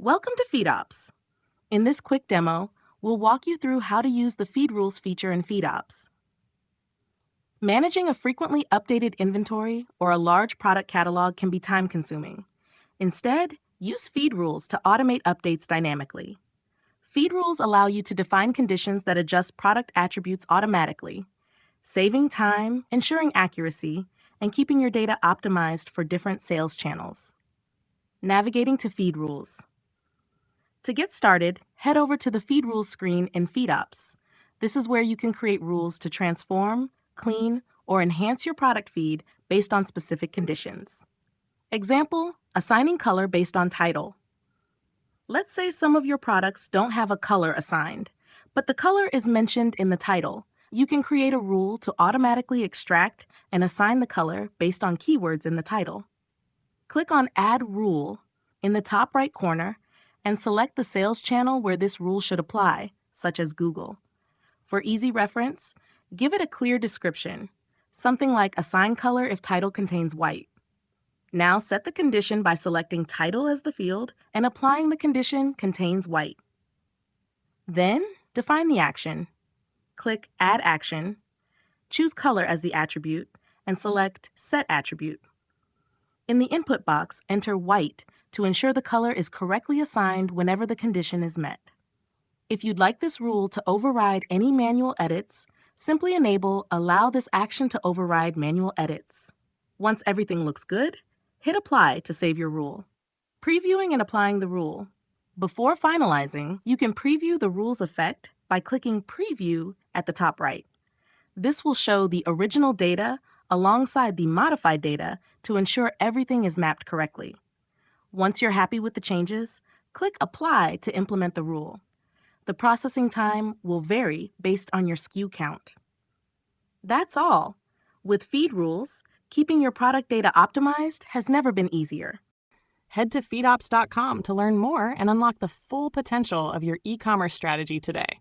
Welcome to FeedOps. In this quick demo, we'll walk you through how to use the Feed Rules feature in FeedOps. Managing a frequently updated inventory or a large product catalog can be time-consuming. Instead, use Feed Rules to automate updates dynamically. Feed Rules allow you to define conditions that adjust product attributes automatically, saving time, ensuring accuracy, and keeping your data optimized for different sales channels. Navigating to Feed Rules. To get started, head over to the Feed Rules screen in FeedOps. This is where you can create rules to transform, clean, or enhance your product feed based on specific conditions. Example, assigning color based on title. Let's say some of your products don't have a color assigned, but the color is mentioned in the title. You can create a rule to automatically extract and assign the color based on keywords in the title. Click on Add Rule in the top right corner and select the sales channel where this rule should apply, such as Google. For easy reference, give it a clear description, something like assign color if title contains white. Now set the condition by selecting title as the field and applying the condition contains white. Then, define the action. Click Add Action, choose Color as the attribute, and select Set Attribute. In the input box, enter white to ensure the color is correctly assigned whenever the condition is met. If you'd like this rule to override any manual edits, simply enable Allow this action to override manual edits. Once everything looks good, hit Apply to save your rule. Previewing and applying the rule. Before finalizing, you can preview the rule's effect by clicking Preview at the top right. This will show the original data alongside the modified data to ensure everything is mapped correctly. Once you're happy with the changes, click Apply to implement the rule. The processing time will vary based on your SKU count. That's all. With Feed Rules, keeping your product data optimized has never been easier. Head to feedops.com to learn more and unlock the full potential of your e-commerce strategy today.